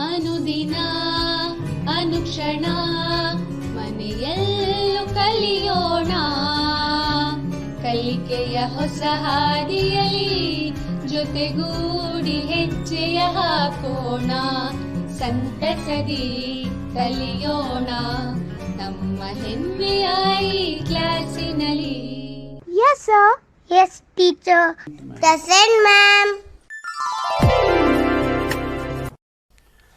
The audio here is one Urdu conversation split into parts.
ಅನುದಿನ ಅನುಕ್ಷಣ ಮನೆಯಲ್ಲೂ ಕಲಿಯೋಣ, ಕಲಿಕೆಯ ಹೊಸ ಹಾದಿಯಲಿ ಜೊತೆಗೂಡಿ ಹೆಜ್ಜೆಯ ಹಾಕೋಣ, ಸಂತಸದಿ ಕಲಿಯೋಣ ನಮ್ಮ ಹೆಮ್ಮೆಯ ಈ ಕ್ಲಾಸಿನಲ್ಲಿ. Yes, sir. Yes, teacher. Present, ma'am.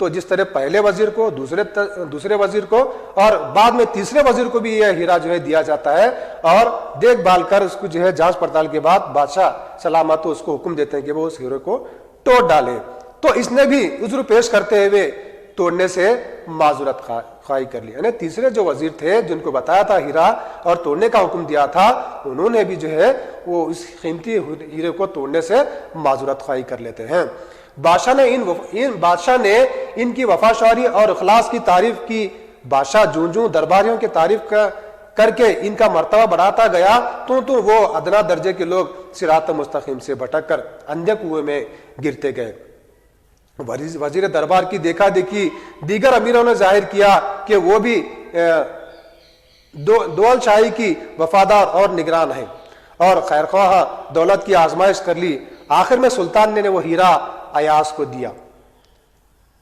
تو جس طرح پہلے وزیر کو, دوسرے وزیر کو اور بعد میں تیسرے وزیر کو بھی یہ ہیرا جو ہے دیا جاتا ہے, اور دیکھ بھال کر اس کو جو ہے جانچ پڑتال کے بعد بادشاہ سلامت اس کو حکم دیتے ہیں کہ وہ اس ہیرے کو توڑ ڈالے. تو اس نے بھی عذر پیش کرتے ہوئے توڑنے سے معذرت خواہی کر لی. یعنی تیسرے جو وزیر تھے جن کو بتایا تھا ہیرا اور توڑنے کا حکم دیا تھا, انہوں نے بھی جو ہے وہ اس قیمتی ہیرے کو توڑنے سے معذرت خواہی کر لیتے ہیں. بادشاہ نے ان کی وفاشاری اور اخلاص کی تعریف کی. بادشاہ جوں درباریوں کی تعریف کر کے ان کا مرتبہ بڑھاتا گیا تو وہ ادنا درجے کے لوگ صراط مستقیم سے بھٹک کر اندھے کنویں میں گرتے گئے. وزیر دربار کی دیکھا دیکھی دیگر امیروں نے ظاہر کیا کہ وہ بھی دول شاہی کی وفادار اور نگران ہیں, اور خیرخواہ دولت کی آزمائش کر لی. آخر میں سلطان نے وہ ہیرا ایاز کو دیا.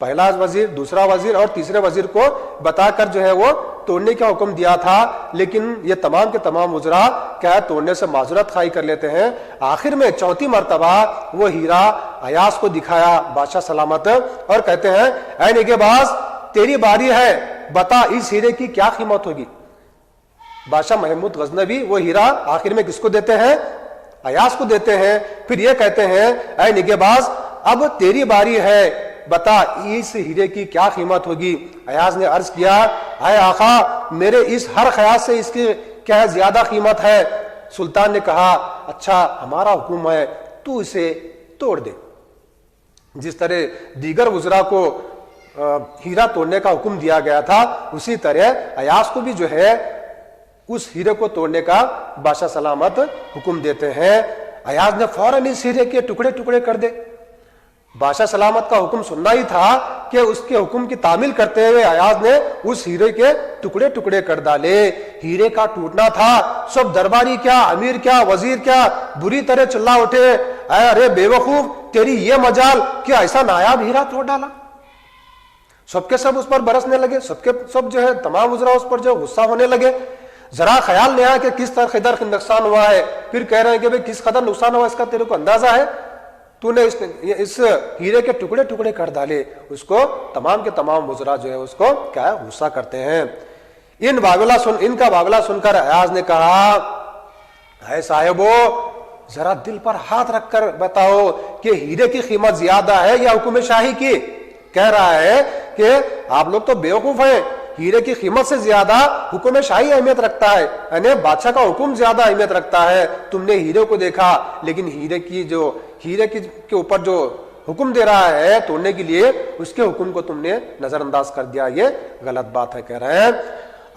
پہلا وزیر, دوسرا وزیر اور تیسرے وزیر کو بتا کر جو ہے وہ توڑنے کا حکم دیا تھا, لیکن یہ تمام کے تمام وزراء کیا توڑنے سے معذرت خواہی کر لیتے ہیں. آخر میں چوتھی مرتبہ وہ ہیرا ایاز کو دکھایا بادشاہ سلامت, اور کہتے ہیں اے نگہباز تیری باری ہے, بتا اس ہیرے کی کیا قیمت ہوگی. بادشاہ محمود غزنوی وہ ہیرا آخر میں کس کو دیتے ہیں؟ ایاز کو دیتے ہیں. پھر یہ کہتے ہیں اے نگہباز اب تیری باری ہے, بتا اس ہیرے کی کیا قیمت ہوگی. ایاز نے عرض کیا اے آقا میرے اس ہر خیال سے اس کی کیا زیادہ قیمت ہے. سلطان نے کہا اچھا ہمارا حکم ہے تو اسے توڑ دے. جس طرح دیگر وزراء کو ہیرا توڑنے کا حکم دیا گیا تھا, اسی طرح ایاز کو بھی جو ہے اس ہیرے کو توڑنے کا بادشاہ سلامت حکم دیتے ہیں. ایاز نے فوراً اس ہیرے کے ٹکڑے ٹکڑے کر دے. بادشاہ سلامت کا حکم سننا ہی تھا کہ اس کے حکم کی تعمیل کرتے ہوئے ایاز نے اس ہیرے کے ٹکڑے ٹکڑے کر ڈالے. ہیرے کا ٹوٹنا تھا, سب درباری کیا, امیر کیا, وزیر کیا بری طرح چلا اٹھے ارے بے وقوف تیری یہ مجال کہ ایسا نایاب ہیرا توڑ ڈالا. سب کے سب اس پر برسنے لگے, سب جو ہے تمام وزراء اس پر جو غصہ ہونے لگے. ذرا خیال نہیں آیا کہ کس طرح قدر نقصان ہوا ہے. پھر کہہ رہے ہیں کہ بھئی کس قدر نقصان ہوا اس کا تیرے کو اندازہ ہے؟ تو نے اس ہیرے کے ٹکڑے ٹکڑے کر ڈالے. اس کو تمام کے تمام وزراء جو ہے اس کو کیا ہے غصہ کرتے ہیں. ان کا باولا سن کر ایاز نے کہا اے صاحبو ذرا دل پر ہاتھ رکھ کر بتاؤ کہ ہیرے کی قیمت زیادہ ہے یا حکم شاہی کی. کہہ رہا ہے کہ آپ لوگ تو بیوقوف ہیں, ہیرے کی قیمت سے زیادہ حکم شاہی اہمیت رکھتا ہے, یعنی بادشاہ کا حکم زیادہ اہمیت رکھتا ہے. تم نے ہیرے کو دیکھا لیکن ہیرے کے اوپر جو حکم دے رہا ہے توڑنے کے لیے اس کے حکم کو تم نے نظر انداز کر دیا, یہ غلط بات ہے. کہہ رہے ہیں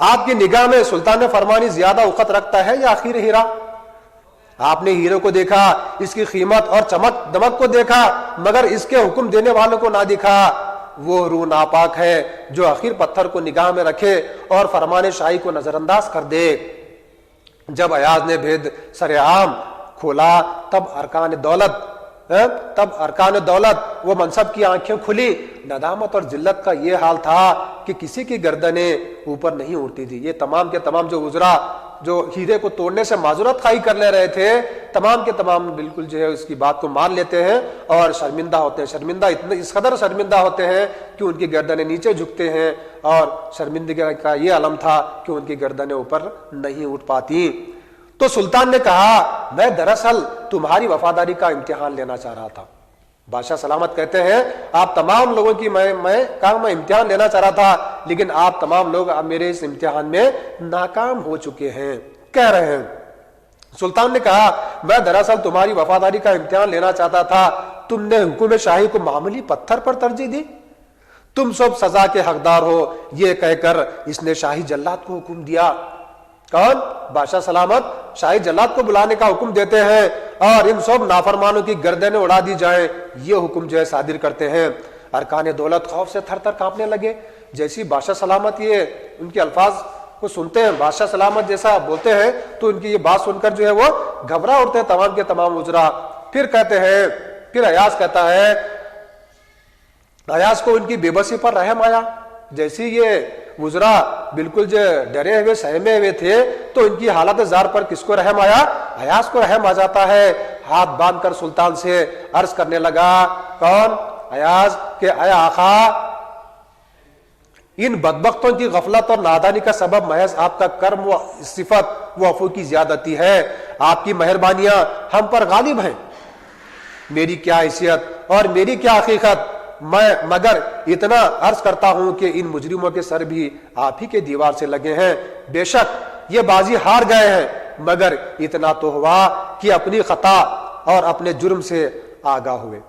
آپ کی نگاہ میں سلطان فرمانی زیادہ اوقت رکھتا ہے یا آخر ہیرا؟ آپ نے ہیرے کو دیکھا, اس کی قیمت اور چمک دمک کو دیکھا, مگر اس کے حکم دینے والوں کو نہ دیکھا. وہ روح ناپاک ہے جو آخر پتھر کو نگاہ میں رکھے اور فرمان شاہی کو نظر انداز کر دے. جب ایاز نے بھید سرعام کھولا تب ارکان دولت وہ منصب کی آنکھیں کھلی. ندامت اور ذلت کا یہ حال تھا کہ کسی کی گردنیں اوپر نہیں اٹھتی تھی. یہ تمام کے تمام جو وزراء جو ہیرے کو توڑنے سے معذرت خواہی کر لے رہے تھے, تمام کے تمام بالکل جو ہے اس کی بات کو مان لیتے ہیں اور شرمندہ ہوتے ہیں. اس قدر شرمندہ ہوتے ہیں کہ ان کی گردنیں نیچے جھکتے ہیں, اور شرمندگی کا یہ علم تھا کہ ان کی گردنیں اوپر نہیں اٹھ پاتی. تو سلطان نے کہا میں دراصل تمہاری وفاداری کا امتحان لینا چاہ رہا تھا. بادشاہ سلامت کہتے ہیں آپ تمام لوگوں کی میں امتحان لینا چاہ رہا تھا, لیکن آپ تمام لوگ اب میرے اس امتحان میں ناکام ہو چکے ہیں. کہہ رہے ہیں سلطان نے کہا میں دراصل تمہاری وفاداری کا امتحان لینا چاہتا تھا. تم نے حکم شاہی کو معمولی پتھر پر ترجیح دی, تم سب سزا کے حقدار ہو. یہ کہہ کر اس نے شاہی جلاد کو حکم دیا. کون؟ بادشاہ سلامت شاہی جلاد کو بلانے کا حکم دیتے ہیں اور ان سب نافرمانوں کی گردنیں اڑا دی جائیں, یہ حکم جو ہے صادر کرتے ہیں. ارکان دولت خوف سے تھر تھر کانپنے لگے. جیسی بادشاہ سلامت یہ ان کے الفاظ کو سنتے ہیں, بادشاہ سلامت جیسا بولتے ہیں تو ان کی یہ بات سن کر جو ہے وہ گھبرا اٹھتے ہیں تمام کے تمام وزراء. پھر کہتے ہیں, پھر ایاز کہتا ہے, ایاز کو ان کی بے بسی پر رحم آیا. جیسی یہ وزراء بالکل جو ڈرے ہوئے سہمے ہوئے تھے تو ان کی حالت زار پر کس کو رحم آیا؟ ایاز کو رحم آ جاتا ہے. ہاتھ باندھ کر سلطان سے عرض کرنے لگا, کون؟ ایاز, کہ اے آقا ان بدبختوں کی غفلت اور نادانی کا سبب محض آپ کا کرم و صفت و عفو کی زیادتی ہے. آپ کی مہربانیاں ہم پر غالب ہیں. میری کیا حیثیت اور میری کیا حقیقت، میں مگر اتنا عرض کرتا ہوں کہ ان مجرموں کے سر بھی آپ ہی کے دیوار سے لگے ہیں. بے شک یہ بازی ہار گئے ہیں، مگر اتنا تو ہوا کہ اپنی خطا اور اپنے جرم سے آگاہ ہوئے.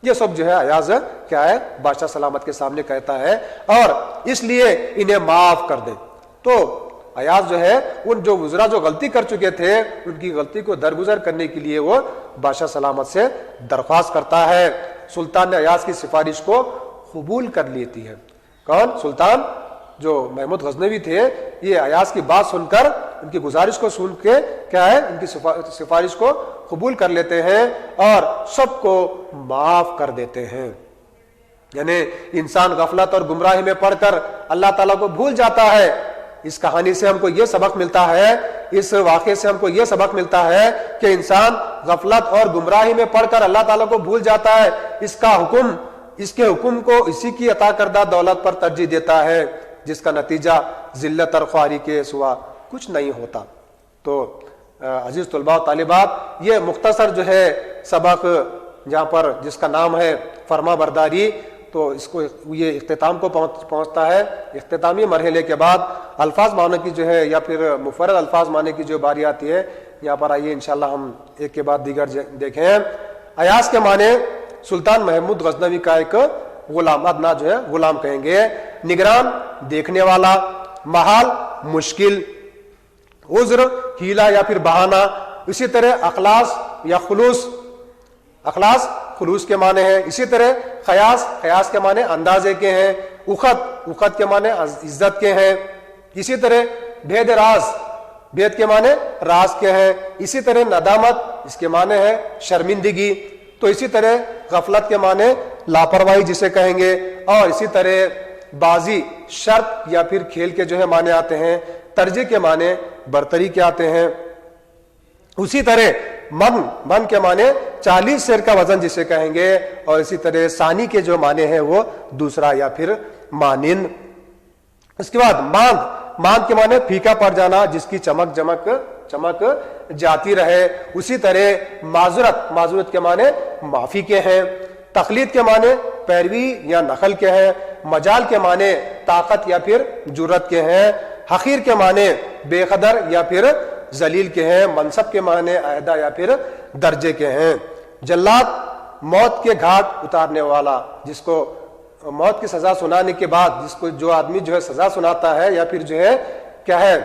یہ سب جو ہے ایاز کیا ہے بادشاہ سلامت کے سامنے کہتا ہے، اور اس لیے انہیں معاف کر دے. تو ایاز جو ہے ان جو وزراء جو غلطی کر چکے تھے ان کی غلطی کو درگزر کرنے کے لیے وہ بادشاہ سلامت سے درخواست کرتا ہے. سلطان نے ایاز کی سفارش کو قبول کر لیتی ہے. کون؟ سلطان جو محمود غزنوی تھے، یہ ایاز کی بات سن کر، ان کی گزارش کو سن کے کیا ہے ان کی سفارش کو قبول کر لیتے ہیں اور سب کو معاف کر دیتے ہیں. یعنی انسان غفلت اور گمراہی میں پڑ کر اللہ تعالیٰ کو بھول جاتا ہے. اس کہانی سے ہم کو یہ سبق ملتا ہے، اس واقعے سے ہم کو یہ سبق ملتا ہے کہ انسان غفلت اور گمراہی میں پڑ کر اللہ تعالیٰ کو بھول جاتا ہے. اس کے حکم کو اسی کی عطا کردہ دولت پر ترجیح دیتا ہے، جس کا نتیجہ ذلت اور خواری کے سوا کچھ نہیں ہوتا. تو عزیز طلباء و طالبات، یہ مختصر جو ہے سبق جہاں پر جس کا نام ہے فرما برداری، تو اس کو یہ اختتام کو پہنچتا ہے. اختتامی مرحلے کے بعد الفاظ معنی کی جو ہے یا پھر مفرد الفاظ معنی کی جو باری آتی ہے، یہاں پر آئیے انشاءاللہ ہم ایک کے بعد دیگر دیکھیں. ایاز کے معنی سلطان محمود غزنوی کا ایک غلام، ادنا جو ہے غلام کہیں گے. نگران دیکھنے والا، محال مشکل، عذر ہیلا یا پھر بہانہ. اسی طرح اخلاص یا خلوص، اخلاص خلوص کے معنی ہیں. اسی طرح خیاس، خیاس کے معنی اندازے کے ہیں. اخت، اخت کے معنی عزت کے ہیں. اسی طرح بھید راز، بھید کے معنی راز کے ہیں. اسی طرح ندامت، اس کے معنی ہے شرمندگی. تو اسی طرح غفلت کے معنی لاپرواہی جسے کہیں گے. اور اسی طرح بازی، شرط یا پھر کھیل کے جو ہے معنی آتے ہیں. ترجیح کے معنی برتری کے آتے ہیں. اسی طرح من کے معنی 40 سیر کا وزن جسے کہیں گے. اور اسی طرح ثانی کے جو معنی ہیں وہ دوسرا یا پھر مانند. اس کے بعد ماند کے معنی پھیکا پڑ جانا، جس کی چمک جاتی رہے. اسی طرح معذرت کے معنی معافی کے ہیں. تقلید کے معنی پیروی یا نقل کے ہیں. مجال کے معنی طاقت یا پھر جرت کے ہیں. حقیر کے معنی بے قدر یا پھر ذلیل کے ہیں. منصب کے معنی عہدہ یا پھر درجے کے ہیں. جلاد موت کے گھاٹ اتارنے والا، جس کو موت کی سزا سنانے کے بعد جو آدمی جو ہے سزا سناتا ہے یا پھر جو ہے کیا ہے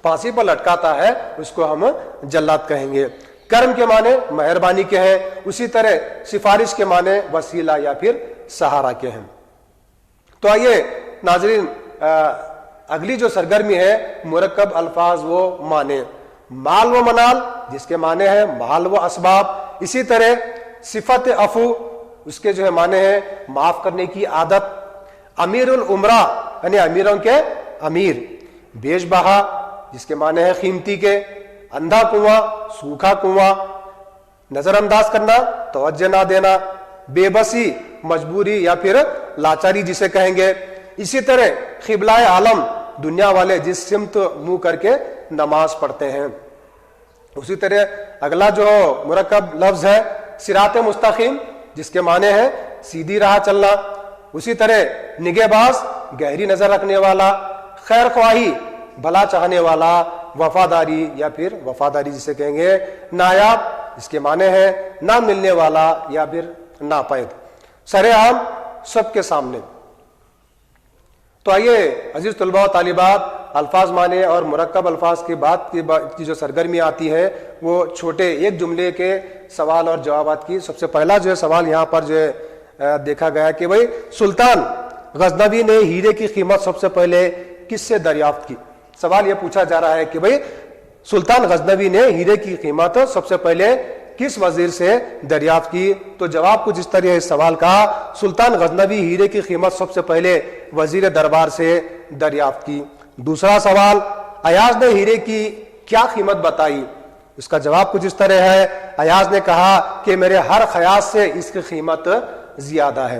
پھانسی پر لٹکاتا ہے، اس کو ہم جلاد کہیں گے. کرم کے معنی مہربانی کے ہیں. اسی طرح سفارش کے معنی وسیلہ یا پھر سہارا کے ہیں. تو آئیے ناظرین، اگلی جو سرگرمی ہے مرکب الفاظ و معنی. مال و منال، جس کے معنی ہے مال و اسباب. اسی طرح صفت عفو، اس کے جو ہے معنی ہے معاف کرنے کی عادت. امیر العمرہ یعنی امیروں کے امیر. بیش بہا، جس کے معنی ہے قیمتی کے. اندھا کنواں، سوکھا کنواں. نظر انداز کرنا، توجہ نہ دینا. بے بسی، مجبوری یا پھر لاچاری جسے کہیں گے. اسی طرح قبلہ عالم، دنیا والے جس سمت منہ کر کے نماز پڑھتے ہیں. اسی طرح اگلا جو مرکب لفظ ہے صراط مستقیم، جس کے معنی ہے سیدھی راہ چلنا. اسی طرح نگہباز، گہری نظر رکھنے والا. خیر خواہی، بھلا چاہنے والا. وفاداری یا پھر وفاداری جسے کہیں گے. نایاب، اس کے معنی ہے نہ ملنے والا یا پھر ناپید. سر عام، سب کے سامنے. تو آئیے عزیز طلباء و طالبات، الفاظ معنی اور مرکب الفاظ کی بات کی جو سرگرمی آتی ہے وہ چھوٹے ایک جملے کے سوال اور جوابات کی. سب سے پہلا جو ہے سوال یہاں پر جو ہے دیکھا گیا کہ بھئی سلطان غزنوی نے ہیرے کی قیمت سب سے پہلے کس سے دریافت کی. سوال یہ پوچھا جا رہا ہے کہ بھئی سلطان غزنوی نے ہیرے کی قیمت سب سے پہلے کس وزیر سے دریافت کی. تو جواب کچھ اس طرح ہے اس سوال کا. سلطان غزنوی ہیرے کی قیمت سب سے پہلے وزیر دربار سے دریافت کی. دوسرا سوال، ایاز نے ہیرے کی کیا قیمت بتائی. اس کا جواب کچھ اس طرح ہے. ایاز نے کہا کہ میرے ہر خیاط سے اس کی قیمت زیادہ ہے.